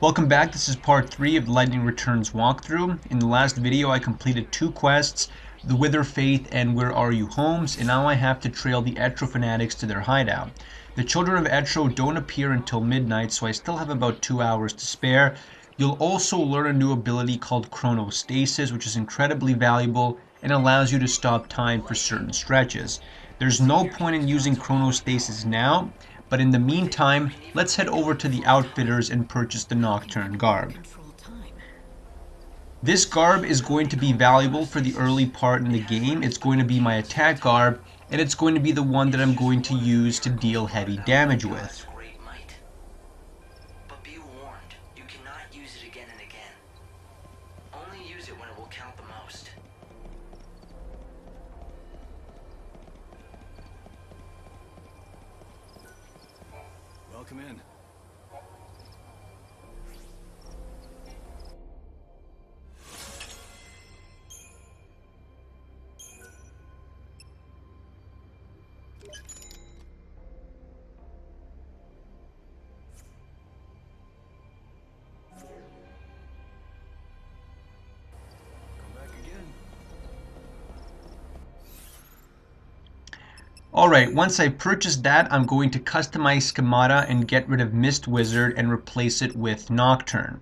Welcome back. This is part 3 of the Lightning Returns walkthrough. In the last video I completed 2 quests, the Wither Faith and Where Are You Homes, and now I have to trail the Etro fanatics to their hideout. The children of Etro don't appear until midnight, so I still have about 2 hours to spare. You'll also learn a new ability called Chronostasis, which is incredibly valuable and allows you to stop time for certain stretches. There's no point in using Chronostasis now, but in the meantime, let's head over to the outfitters and purchase the Nocturne garb. This garb is going to be valuable for the early part in the game. It's going to be my attack garb, and it's going to be the one that I'm going to use to deal heavy damage with. But be warned, you cannot use it again and again. Only use it when it will count the most. Welcome in. Alright, once I purchased that, I'm going to customize Schemata and get rid of Mist Wizard and replace it with Nocturne.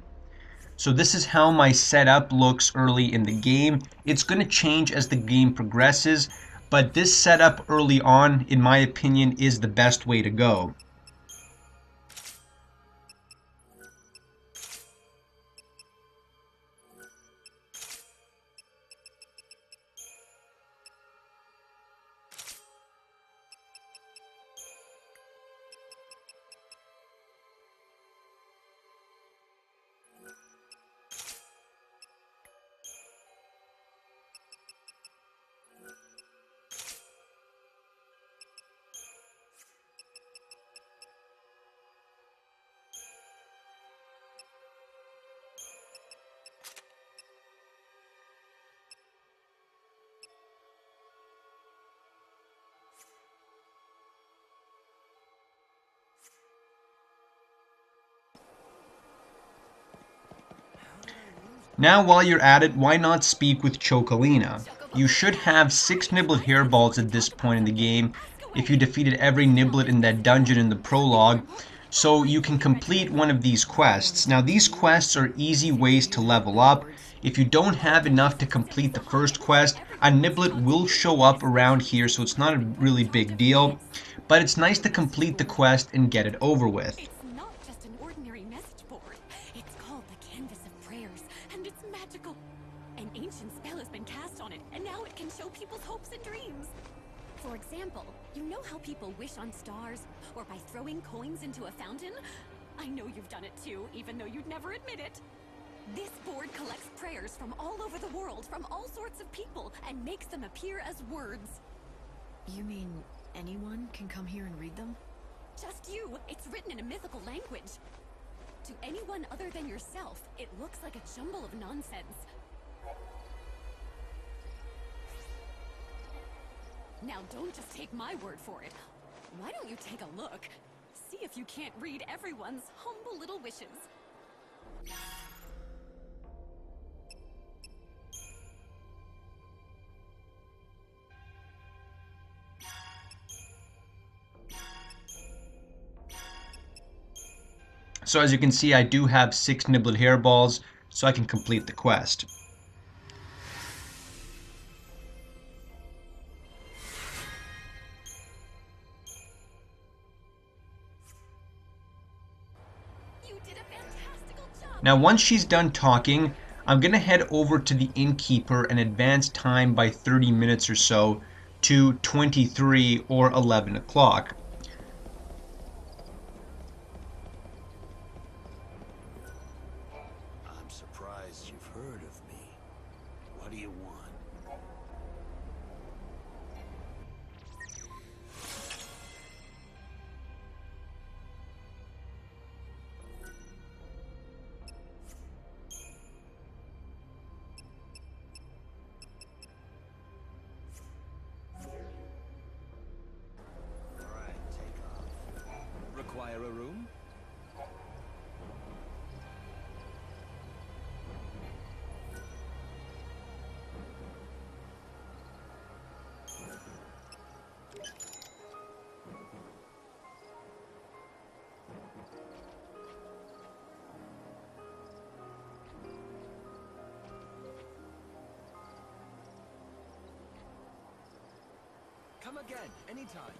So this is how my setup looks early in the game. It's going to change as the game progresses, but this setup early on, in my opinion, is the best way to go. Now while you're at it, why not speak with Chocolina? You should have 6 Niblet hairballs at this point in the game if you defeated every Niblet in that dungeon in the prologue, so you can complete one of these quests. Now these quests are easy ways to level up. If you don't have enough to complete the first quest, a Niblet will show up around here, so it's not a really big deal, but it's nice to complete the quest and get it over with. It's not just an ordinary message board. It's called the Canvas of Prayers, and it's magical. An ancient spell has been cast on it, and now it can show people's hopes and dreams. For example, you know how people wish on stars, or by throwing coins into a fountain? I know you've done it too, even though you'd never admit it. This board collects prayers from all over the world, from all sorts of people, and makes them appear as words. You mean anyone can come here and read them? Just you. It's written in a mythical language. To anyone other than yourself, it looks like a jumble of nonsense. Now don't just take my word for it. Why don't you take a look? See if you can't read everyone's humble little wishes. So as you can see, I do have 6 Niblet hairballs, so I can complete the quest. You did a fantastical job! Now once she's done talking, I'm going to head over to the innkeeper and advance time by 30 minutes or so to 23 or 11 o'clock. I'm surprised you've heard of me. What do you want? Require a room? again, anytime.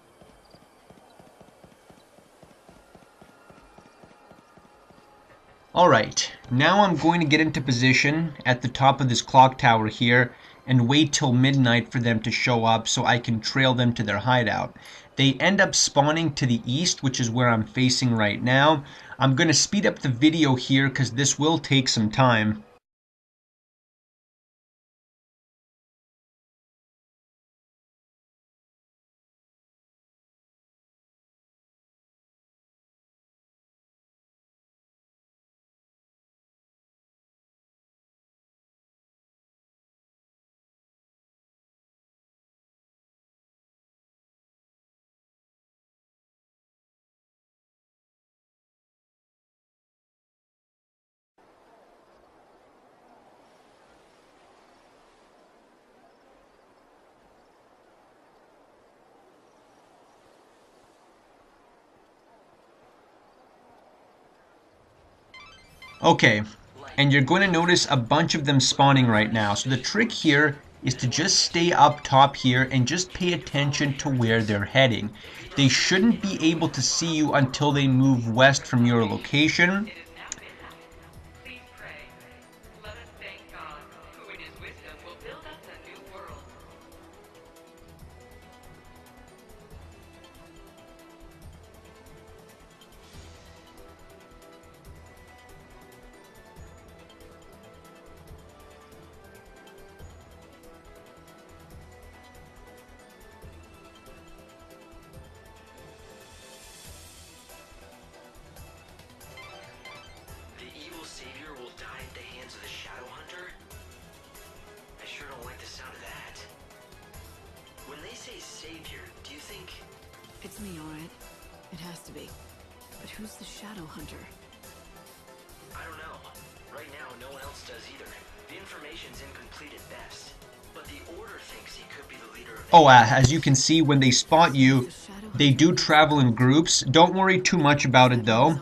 Alright, now I'm going to get into position at the top of this clock tower here and wait till midnight for them to show up so I can trail them to their hideout. They end up spawning to the east, which is where I'm facing right now. I'm going to speed up the video here because this will take some time. Okay, and you're going to notice a bunch of them spawning right now. So the trick here is to just stay up top here and just pay attention to where they're heading. They shouldn't be able to see you until they move west from your location. It's me, alright. It has to be. But who's the Shadow Hunter? I don't know. Right now, no one else does either. The information's incomplete at best. But the Order thinks he could be the leader of... Oh, as you can see, when they spot you, they do travel in groups. Don't worry too much about it, though,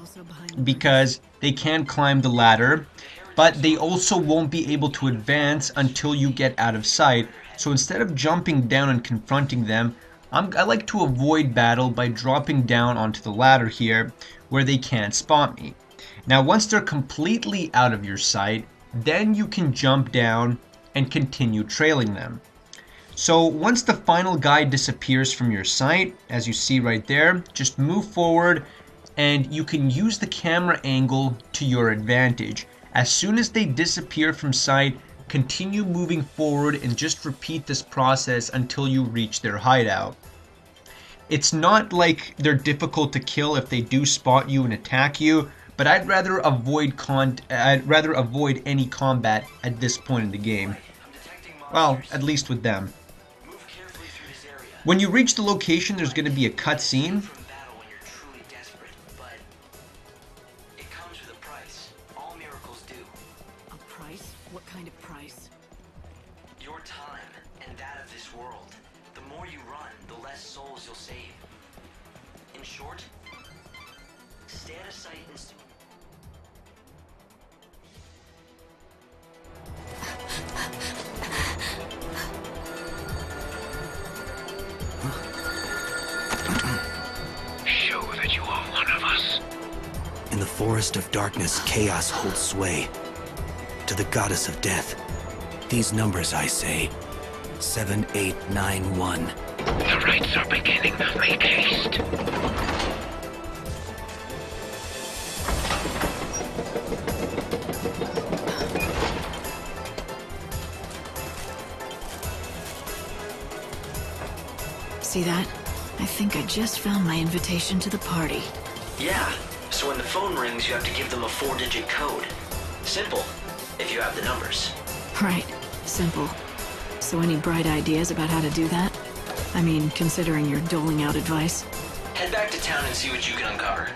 because they can climb the ladder. But they also won't be able to advance until you get out of sight. So instead of jumping down and confronting them, I like to avoid battle by dropping down onto the ladder here where they can't spot me. Now once they're completely out of your sight, then you can jump down and continue trailing them. So once the final guy disappears from your sight, as you see right there, just move forward and you can use the camera angle to your advantage. As soon as they disappear from sight, continue moving forward and just repeat this process until you reach their hideout. It's not like they're difficult to kill if they do spot you and attack you, but I'd rather avoid any combat at this point in the game. Well, at least with them. When you reach the location, there's going to be a cutscene. What kind of price? Your time and that of this world. The more you run, the less souls you'll save. In short, stay out of sight and... Show that you are one of us. In the forest of darkness, chaos holds sway. To the goddess of death, these numbers I say, 7891. The rites are beginning. Make haste. See that? I think I just found my invitation to the party. Yeah, so when the phone rings, you have to give them a 4-digit code. Simple, if you have the numbers. Right. Simple. So any bright ideas about how to do that? I mean, considering you're doling out advice. Head back to town and see what you can uncover.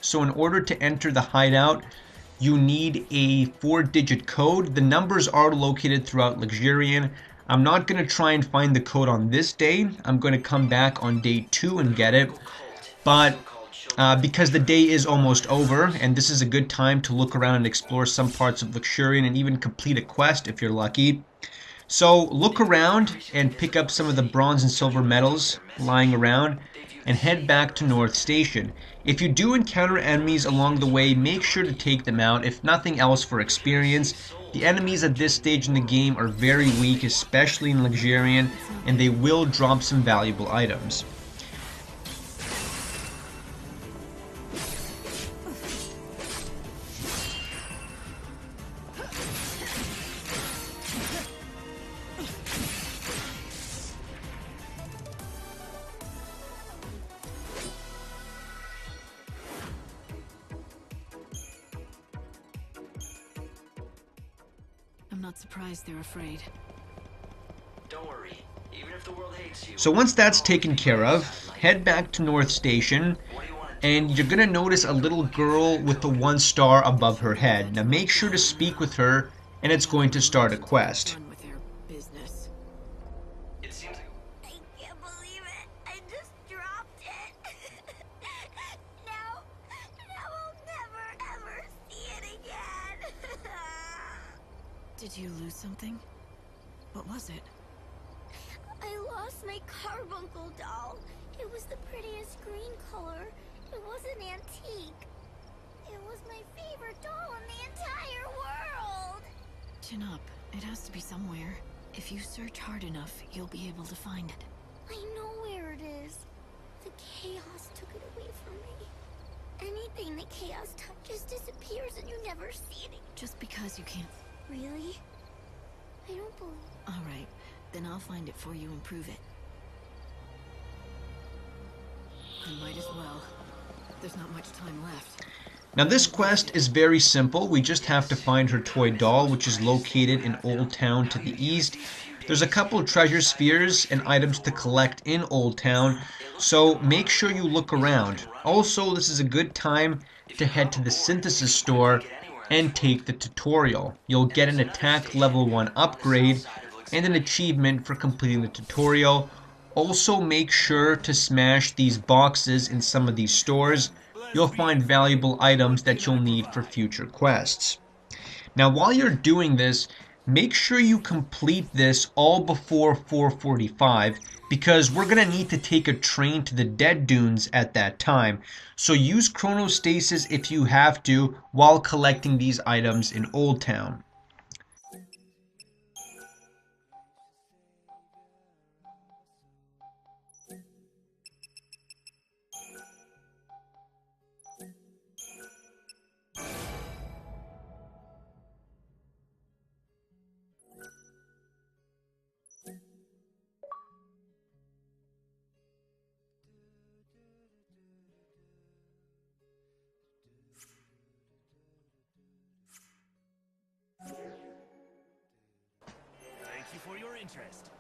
So in order to enter the hideout, you need a 4-digit code. The numbers are located throughout Luxurian. I'm not going to try and find the code on this day. I'm going to come back on day 2 and get it. But because the day is almost over, and this is a good time to look around and explore some parts of Luxurion and even complete a quest if you're lucky. So look around and pick up some of the bronze and silver medals lying around and head back to North Station. If you do encounter enemies along the way, make sure to take them out, if nothing else for experience. The enemies at this stage in the game are very weak, especially in Luxurion, and they will drop some valuable items. I'm not surprised they're afraid. Don't worry. Even if the world hates you. So once that's taken care of, head back to North Station, and you're gonna notice a little girl with the 1 star above her head. Now make sure to speak with her, and it's going to start a quest. Done with their business. It seems like I can't believe it. I just dropped it. now I'll never ever see it again. Did you lose something? What was it? I lost my carbuncle doll. It was the prettiest green color. It was an antique. It was my favorite doll in the entire world. Chin up. It has to be somewhere. If you search hard enough, you'll be able to find it. I know where it is. The chaos took it away from me. Anything the chaos touches disappears and you never see it again. Just because you can't... Really? I don't believe... Alright, then I'll find it for you and prove it. I might as well. There's not much time left. Now this quest is very simple. We just have to find her toy doll, which is located in Old Town to the east. There's a couple treasure spheres and items to collect in Old Town, so make sure you look around. Also, this is a good time to head to the Synthesis store and take the tutorial. You'll get an attack level 1 upgrade and an achievement for completing the tutorial. Also make sure to smash these boxes in some of these stores. You'll find valuable items that you'll need for future quests. Now while you're doing this, make sure you complete this all before 4:45, because we're going to need to take a train to the Dead Dunes at that time. So use chronostasis if you have to while collecting these items in Old Town. Thank you for your interest.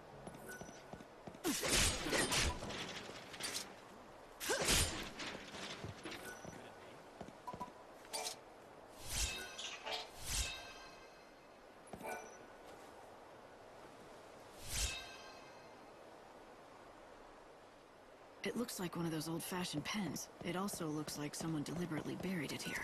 It looks like one of those old-fashioned pens. It also looks like someone deliberately buried it here.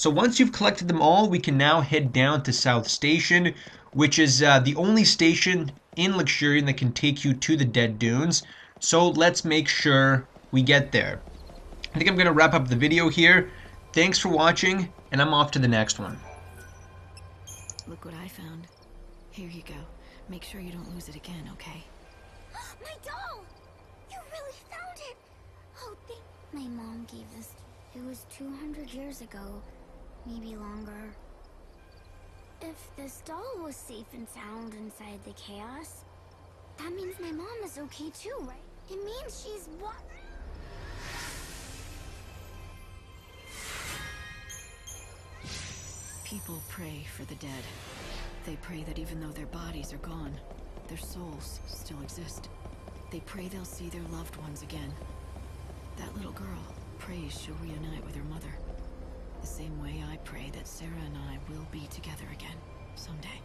So once you've collected them all, we can now head down to South Station, which is the only station in Luxurion that can take you to the Dead Dunes. So let's make sure we get there. I think I'm going to wrap up the video here. Thanks for watching, and I'm off to the next one. Look what I found. Here you go. Make sure you don't lose it again, okay? My doll! You really found it! Oh, thank... My mom gave this. It was 200 years ago. Maybe longer. If this doll was safe and sound inside the chaos, that means my mom is okay too, right? It means she's what? People pray for the dead. They pray that even though their bodies are gone, their souls still exist. They pray they'll see their loved ones again. That little girl prays she'll reunite with her mother. The same way I pray that Sarah and I will be together again someday.